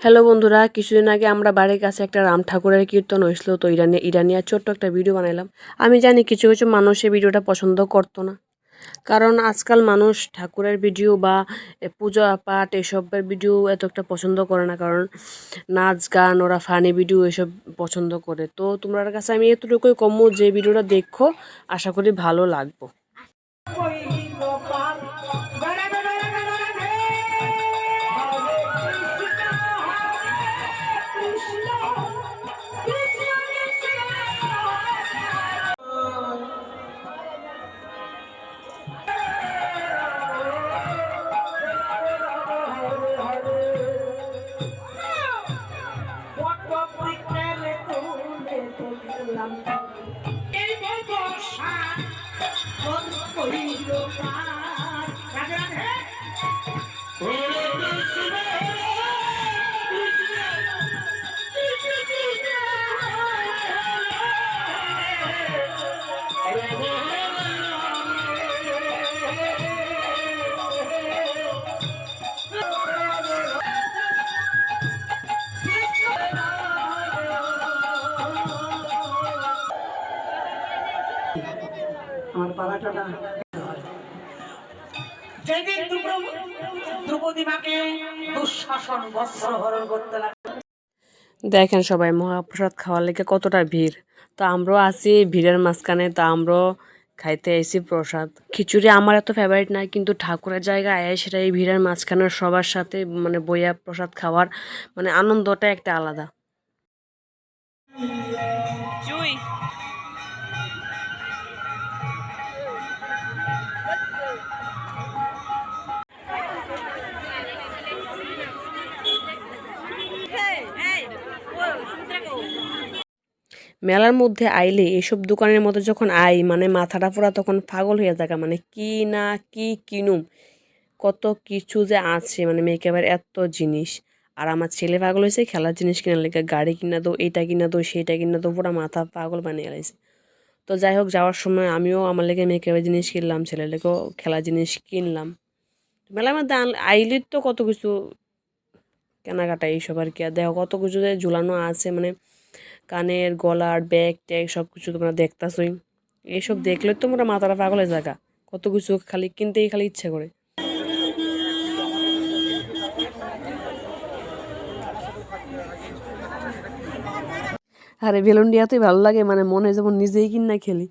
Hello বন্ধুরা, কিছুদিন আগে আমরা বাড়ির কাছে একটা রাম ঠাকুরের কীর্তন হয়েছিল, তো ইরানিয়া ছোট্ট একটা ভিডিও বানাইলাম। আমি জানি কিছু কিছু মানুষ এই ভিডিওটা পছন্দ করতো না, কারণ আজকাল মানুষ ঠাকুরের ভিডিও বা পূজা পাঠ এসবের ভিডিও এত একটা পছন্দ করে না, কারণ নাচ গান ওরা ফানি ভিডিও এসব পছন্দ করে। তো তোমার কাছে আমি এতটুকুই কমু যে ভিডিওটা দেখো, আশা করি ভালো লাগবো। আমার পালাটা যেদিন দ্রৌপদী মাকে দুঃশাসন বস্ত্র হরণ করতে লাগে, দেখেন সবাই মহাপ্রসাদ খাওয়ার লেগে কতটা ভিড়। তো আমরাও আছি ভিড়ের মাঝখানে, তো আমরাও খাইতে আইছি প্রসাদ। খিচুড়ি আমার এত ফেভারিট না, কিন্তু ঠাকুরের জায়গায় আয় সেটা এই ভিড়ের মাঝখানে সবার সাথে মানে বইয়া প্রসাদ খাওয়ার মানে আনন্দটা একটা আলাদা। মেলার মধ্যে আইলে এসব দোকানের মধ্যে যখন আই মানে মাথাটা পুরা তখন পাগল হয়ে থাকা, মানে কি না কি কিনুম, কত কিছু যে আছে, মানে মেকআপের এত জিনিস। আর আমার ছেলে পাগল হয়েছে খেলার জিনিস কেনার লেগে, গাড়ি কিনা দো, এইটা কিনা দো, সেইটা কিনা দো, পুরো মাথা পাগল বানিয়ে গেছে। তো যাই হোক, যাওয়ার সময় আমিও আমার লেগে মেকআপের জিনিস কিনলাম, ছেলের লেগেও খেলার জিনিস কিনলাম। মেলার মধ্যে আইলে তো কত কিছু কেনাকাটা এইসব আর কি। আর দেখো কত কিছু যে ঝুলানো আছে, মানে কানের, গলার, ব্যাগ ট্যাগ সব কিছু তোমরা দেখতাছই। এইসব দেখলে তো মোটা মাথাটা পাগলের জায়গা, কত কিছু খালি কিনতেই খালি ইচ্ছা করে। আরে বেলুন ডিয়াতেই ভালো লাগে, মানে মনে হয় যেমন নিজেই কিনা খেলি।